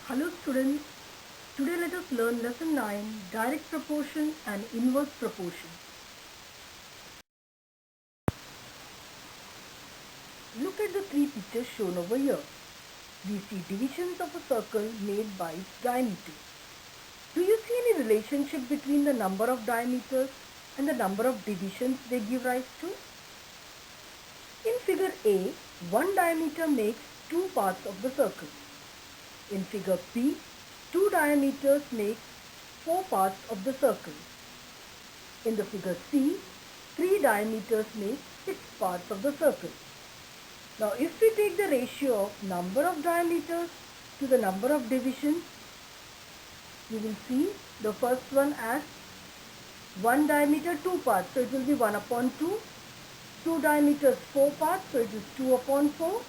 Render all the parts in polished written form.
Hello students, today let us learn lesson 9 direct proportion and inverse proportion. Look at the three pictures shown over here. We see divisions of a circle made by its diameter. Do you see any relationship between the number of diameters and the number of divisions they give rise to? In figure A, one diameter makes two parts of the circle. In figure B, two diameters make four parts of the circle. In the figure C, three diameters make six parts of the circle. Now if we take the ratio of number of diameters to the number of divisions, you will see the first one as one diameter, two parts, so it will be 1 upon 2. Two diameters, four parts, so it is 2 upon 4.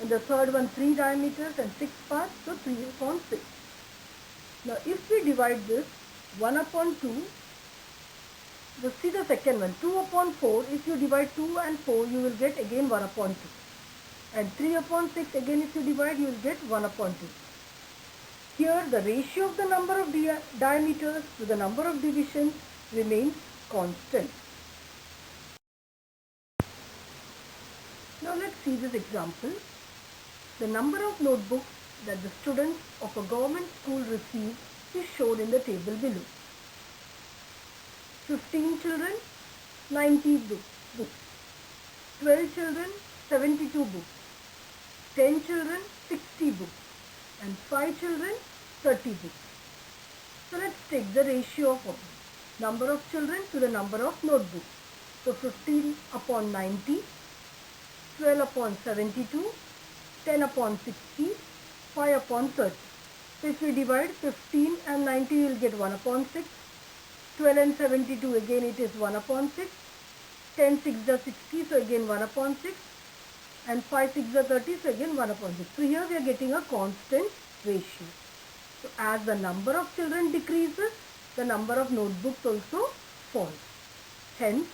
And the third one, three diameters and six parts, so 3 upon 6. Now if we divide this 1 upon 2, see the second one, 2 upon 4, if you divide 2 and 4, you will get again 1 upon 2. And 3 upon 6, again if you divide, you will get 1 upon 2. Here the ratio of the number of diameters to the number of divisions remains constant. Now let's see this example. The number of notebooks that the students of a government school receive is shown in the table below. 15 children, 90 books. 12 children, 72 books. 10 children, 60 books. And 5 children, 30 books. So let's take the ratio of number of children to the number of notebooks. So 15 upon 90, 12 upon 72, 10 upon 60, 5 upon 30. So if we divide 15 and 90, you will get 1 upon 6. 12 and 72, again it is 1 upon 6. 10 6 is 60, so again 1 upon 6. And 5 6 is 30, so again 1 upon 6. So here we are getting a constant ratio. So as the number of children decreases, the number of notebooks also falls. Hence,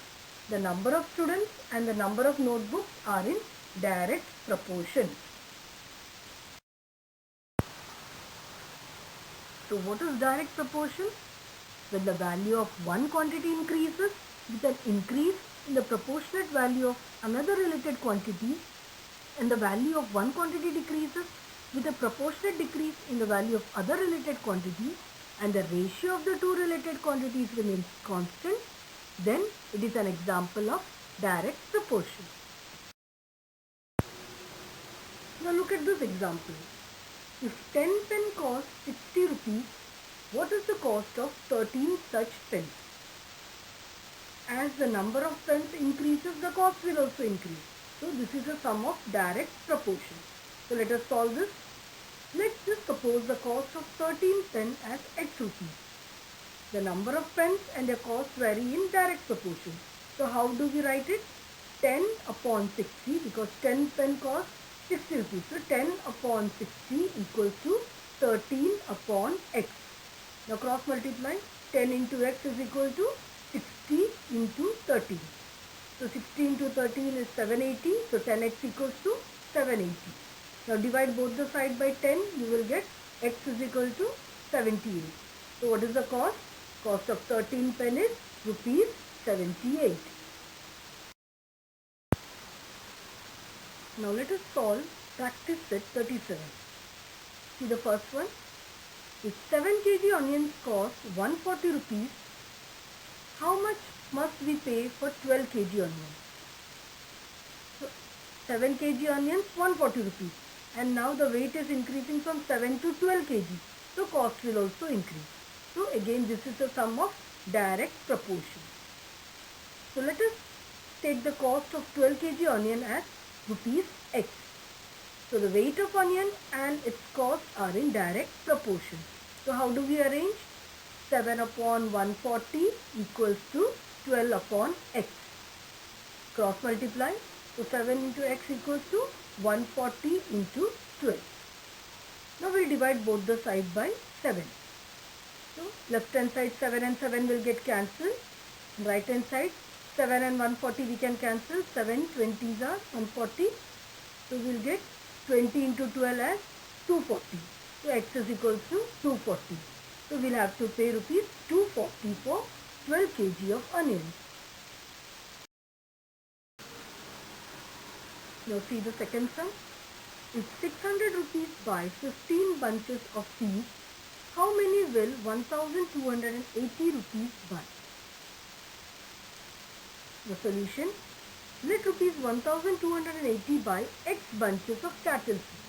the number of students and the number of notebooks are in direct proportion. So what is direct proportion? When the value of one quantity increases with an increase in the proportionate value of another related quantity, and the value of one quantity decreases with a proportionate decrease in the value of other related quantity, and the ratio of the two related quantities remains constant, then it is an example of direct proportion. Now look at this example. If 10 pens cost 60 rupees, what is the cost of 13 such pens? As the number of pens increases, the cost will also increase. So this is a sum of direct proportion. So let us solve this. Let's just suppose the cost of 13 pens as x rupees. The number of pens and their cost vary in direct proportion. So how do we write it? 10 upon 60, because 10 pens cost 60 rupees. So 10 upon 60 equals to 13 upon x. Now cross multiply. 10 into x is equal to 60 into 13. So 60 into 13 is 780. So 10x equals to 780. Now divide both the side by 10. You will get x is equal to 78. So what is the cost? Cost of 13 pens is rupees 78. Now let us solve practice set 37. See the first one. If 7 kg onions cost 140 rupees, how much must we pay for 12 kg onions? So 7 kg onions 140 rupees, and now the weight is increasing from 7 to 12 kg. So cost will also increase. So again this is a sum of direct proportion. So let us take the cost of 12 kg onion as rupees x. So the weight of onion and its cost are in direct proportion. So how do we arrange? 7 upon 140 equals to 12 upon x. Cross multiply. So 7 into x equals to 140 into 12. Now we divide both the sides by 7. So left hand side 7 and 7 will get cancelled. Right hand side 7 and 140 we can cancel. 7 20s are 140. So we will get 20 into 12 as 240. So x is equals to 240. So we'll have to pay rupees 240 for 12 kg of onions. Now see the second sum. If 600 rupees buy 15 bunches of seeds, how many will 1280 rupees buy? The solution: let rupees 1280 buy x bunches of cattle seed.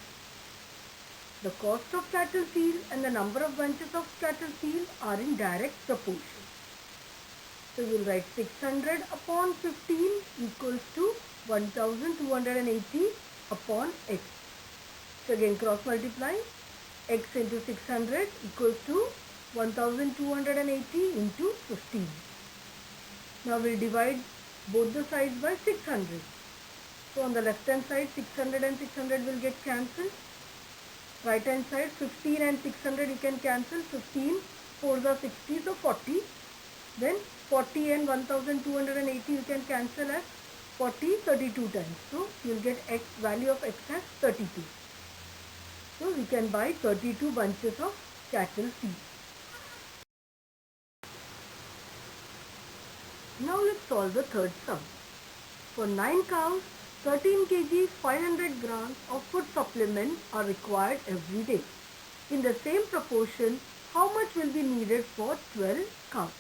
The cost of cattle seed and the number of bunches of cattle seed are in direct proportion. So you will write 600 upon 15 equals to 1280 upon x. So again cross multiply. X into 600 equals to 1280 into 15. Now we'll divide both the sides by 600. So on the left hand side 600 and 600 will get cancelled. Right hand side 15 and 600 you can cancel. 15 4s are 60, so 40. Then 40 and 1280 you can cancel as 40 32 times. So you will get x value of x as 32. So we can buy 32 bunches of cattle seed. Now let's solve the third sum. For 9 cows, 13 kg 500 grams of food supplements are required every day. In the same proportion, how much will be needed for 12 cows?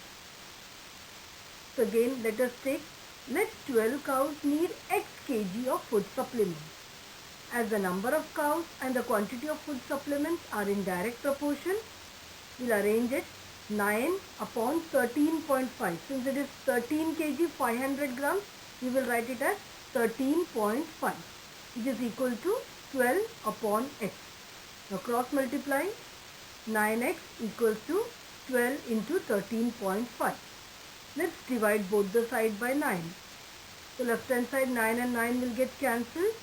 So again let us take, let 12 cows need x kg of food supplements. As the number of cows and the quantity of food supplements are in direct proportion, we will arrange it 9 upon 13.5. Since it is 13 kg 500 grams, we will write it as 13.5, which is equal to 12 upon x. Now cross multiply. 9x equals to 12 into 13.5. Let's divide both the side by 9. So left hand side 9 and 9 will get cancelled,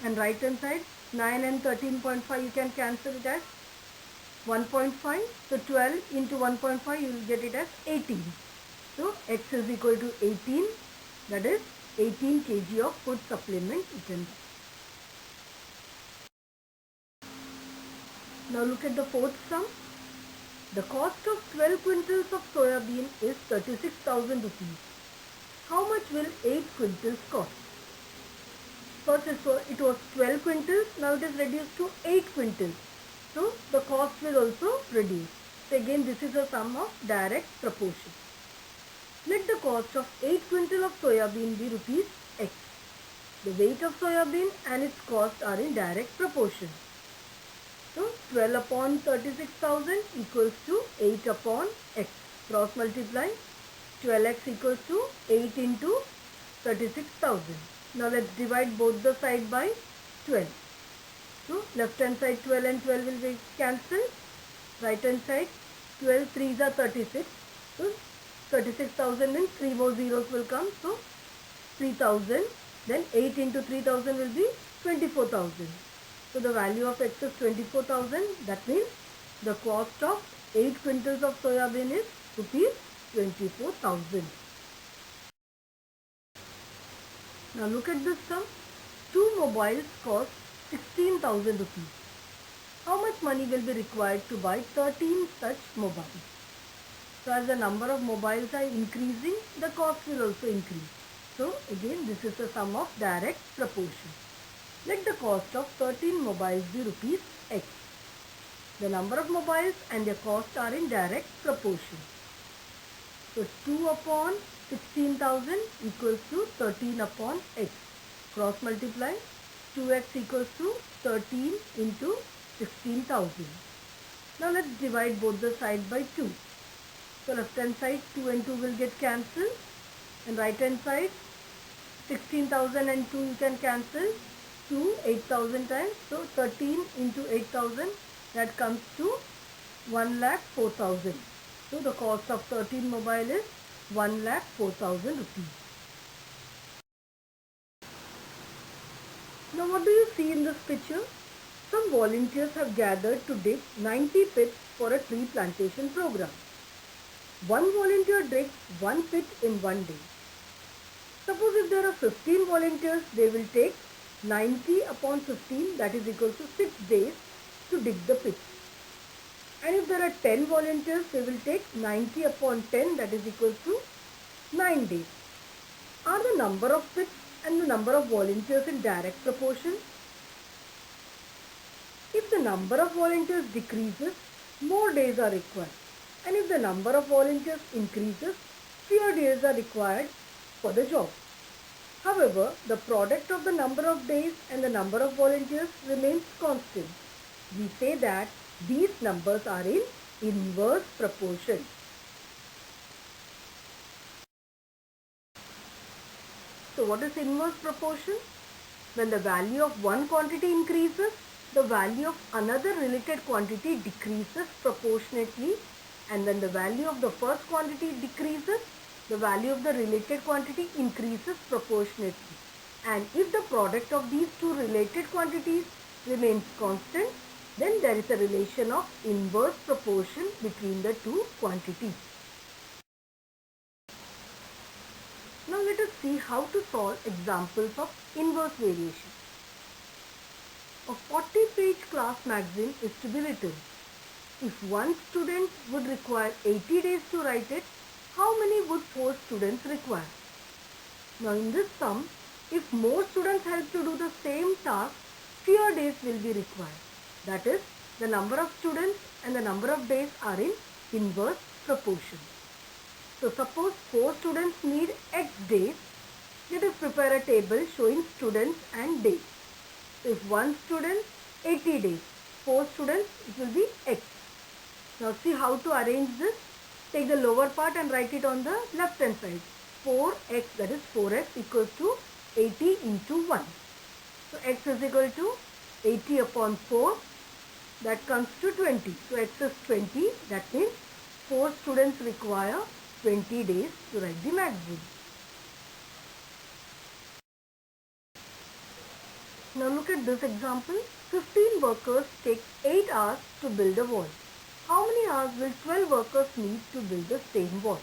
and right hand side 9 and 13.5 you can cancel it as 1.5. So 12 into 1.5 you will get it as 18. So x is equal to 18, that is 18 kg of food supplement eaten. Now look at the fourth sum. The cost of 12 quintals of soya bean is 36,000 rupees. How much will 8 quintals cost? First it was 12 quintals, now it is reduced to 8 quintals. So the cost will also reduce. So again this is a sum of direct proportion. Let the cost of 8 quintal of soya bean be rupees x. The weight of soya bean and its cost are in direct proportion. So 12 upon 36,000 equals to 8 upon x. Cross multiply. 12x equals to 8 into 36,000. Now let's divide both the side by 12. So left hand side 12 and 12 will be cancelled. Right hand side 12 3s are 36. So 36,000 means 3 more zeros will come. So 3,000. Then 8 into 3,000 will be 24,000. So the value of x is 24,000. That means the cost of 8 quintals of soya bean is rupees 24,000. Now look at this sum. 2 mobiles cost 16,000 rupees. How much money will be required to buy 13 such mobiles? So as the number of mobiles are increasing, the cost will also increase. So again this is a sum of direct proportion. Let the cost of 13 mobiles be rupees x. The number of mobiles and their cost are in direct proportion. So 2 upon 16,000 equals to 13 upon x. Cross multiply. 2x equals to 13 into 16,000. Now let's divide both the side by 2. So left hand side 2 and 2 will get cancelled, and right hand side 16,000 and 2 you can cancel. 2 8,000 times. So 13 into 8,000, that comes to 1,04,000. So the cost of 13 mobile is 1,04,000 rupees. Now what do you see in this picture? Some volunteers have gathered to dig 90 pits for a tree plantation program. One volunteer digs 1 pit in 1 day. Suppose if there are 15 volunteers, they will take 90 upon 15, that is equal to 6 days to dig the pit. And if there are 10 volunteers, they will take 90 upon 10, that is equal to 9 days. Are the number of seats and the number of volunteers in direct proportion? If the number of volunteers decreases, more days are required. And if the number of volunteers increases, fewer days are required for the job. However, the product of the number of days and the number of volunteers remains constant. We say that these numbers are in inverse proportion. So what is inverse proportion? When the value of one quantity increases, the value of another related quantity decreases proportionately, and when the value of the first quantity decreases, the value of the related quantity increases proportionately. And if the product of these two related quantities remains constant, then there is a relation of inverse proportion between the two quantities. Now let us see how to solve examples of inverse variation. A 40-page class magazine is to be written. If one student would require 80 days to write it, how many would 4 students require? Now in this sum, if more students help to do the same task, fewer days will be required. That is, the number of students and the number of days are in inverse proportion. So suppose 4 students need X days. Let us prepare a table showing students and days. So if one student, 80 days. 4 students, it will be X. Now see how to arrange this. Take the lower part and write it on the left hand side. 4x, that is 4x equals to 80 into 1. So x is equal to 80 upon 4. That comes to 20. So x is 20. That means 4 students require 20 days to write the magazine. Now look at this example. 15 workers take 8 hours to build a wall. How many hours will 12 workers need to build the same wall?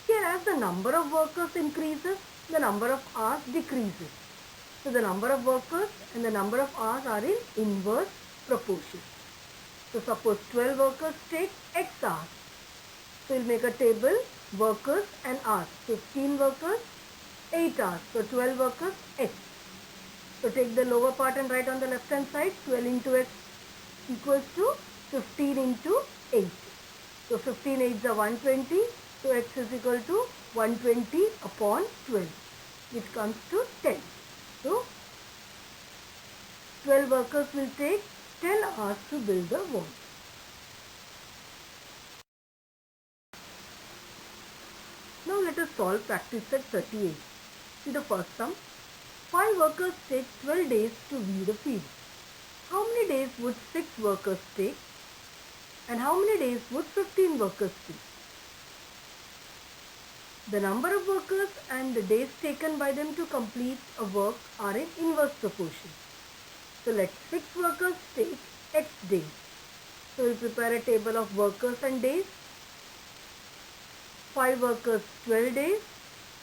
Here, as the number of workers increases, the number of hours decreases. So the number of workers and the number of hours are in inverse proportion. So suppose 12 workers take X hours. So we'll make a table, workers and hours. 15 workers, 8 hours. So 12 workers, X. So take the lower part and write on the left hand side. 12 into X equals to 15 into 8. So 15 8s are 120. So X is equal to 120 upon 12, which comes to 10. So 12 workers will take 10 hours to build the wall. Now let us solve practice set 38. See the first sum. 5 workers take 12 days to weed the field. How many days would 6 workers take? And how many days would 15 workers take? The number of workers and the days taken by them to complete a work are in inverse proportion. So let 6 workers take X days. So we will prepare a table of workers and days. 5 workers 12 days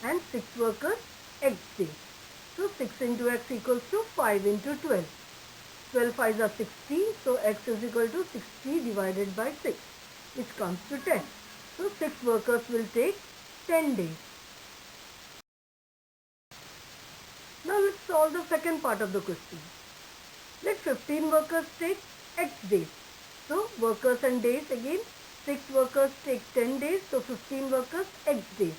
and 6 workers X days. So 6 into X equals to 5 into 12. 12 5s are 60. So X is equal to 60 divided by 6, which comes to 10. So 6 workers will take 10 days. Now let's solve the second part of the question. Let 15 workers take X days. So workers and days again. 6 workers take 10 days. So 15 workers X days.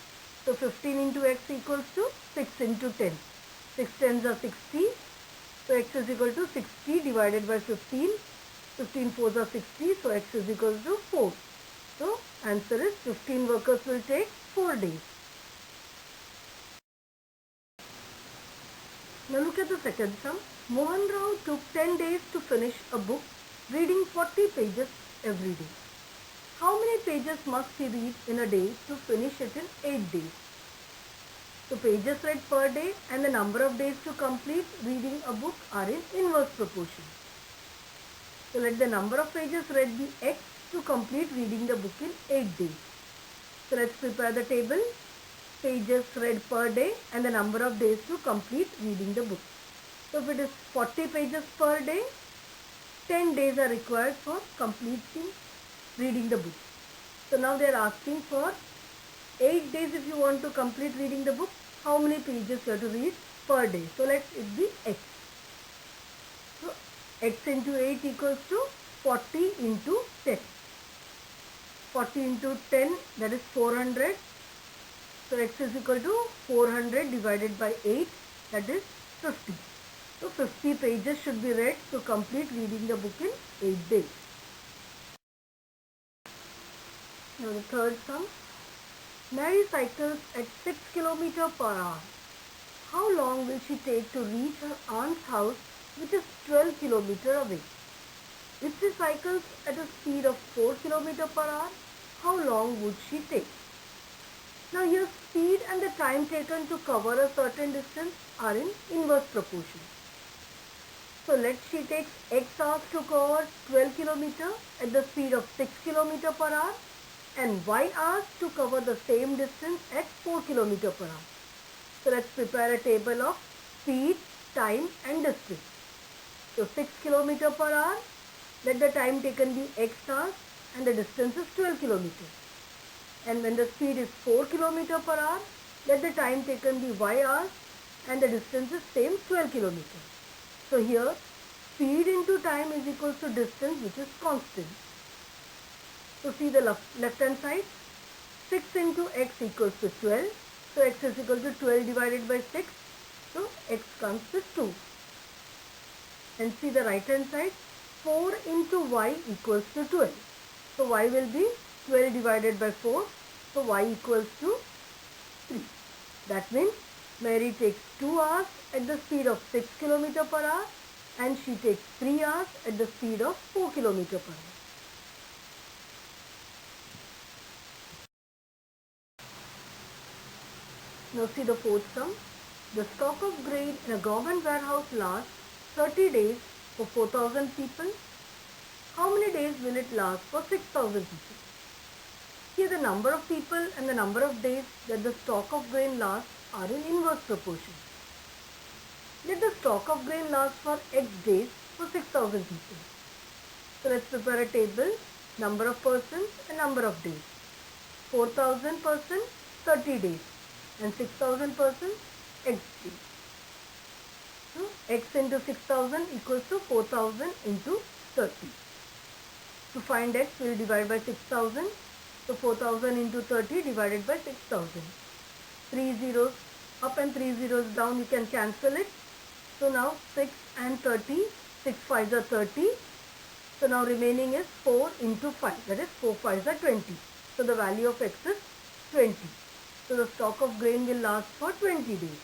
So 15 into X equals to 6 into 10. 6 tens are 60. So X is equal to 60 divided by 15. 15 fours are 60. So X is equal to 4. So answer is 15 workers will take 4 days. Now look at the second sum. Mohan Rao took 10 days to finish a book reading 40 pages every day. How many pages must he read in a day to finish it in 8 days? So pages read per day and the number of days to complete reading a book are in inverse proportion. So let the number of pages read be X to complete reading the book in 8 days. So let's prepare the table. Pages read per day and the number of days to complete reading the book. So if it is 40 pages per day, 10 days are required for completing reading the book. So now they are asking for 8 days if you want to complete reading the book. How many pages you have to read per day? So let it be x. So x into 8 equals to 40 into 10. 40 into 10, that is 400. So x is equal to 400 divided by 8, that is 50. So 50 pages should be read to complete reading the book in 8 days. Now the third sum. Mary cycles at 6 km per hour. How long will she take to reach her aunt's house, which is 12 km away? If she cycles at a speed of 4 km per hour, how long would she take? Now here speed and the time taken to cover a certain distance are in inverse proportion. So she takes x hours to cover 12 km at the speed of 6 km per hour and y hours to cover the same distance at 4 km per hour. So let's prepare a table of speed, time and distance. So 6 km per hour, let the time taken be x hours and the distance is 12 km. And when the speed is 4 km per hour, let the time taken be y hours and the distance is same 12 km. So here speed into time is equals to distance, which is constant. So see the left hand side, 6 into x equals to 12. So x is equal to 12 divided by 6. So x comes with 2. And see the right hand side, 4 into y equals to 12. So y will be 12 divided by 4. So y equals to 3. That means Mary takes 2 hours at the speed of 6 km per hour and she takes 3 hours at the speed of 4 km per hour. Now see the fourth sum. The stock of grain in a government warehouse lasts 30 days for 4,000 people. How many days will it last for 6,000 people? Here the number of people and the number of days that the stock of grain lasts are in inverse proportion. Let the stock of grain last for x days for 6,000 people. So let's prepare a table, number of persons and number of days. 4,000 persons, 30 days and 6,000 persons, x days. So x into 6,000 equals to 4,000 into 30. To find x, we will divide by 6,000. So 4,000 into 30 divided by 6,000. 3 zeros up and 3 zeros down, you can cancel it. So now 6 and 30, 6 5s are 30. So now remaining is 4 into 5, that is 4 5s are 20. So the value of x is 20. So the stock of grain will last for 20 days.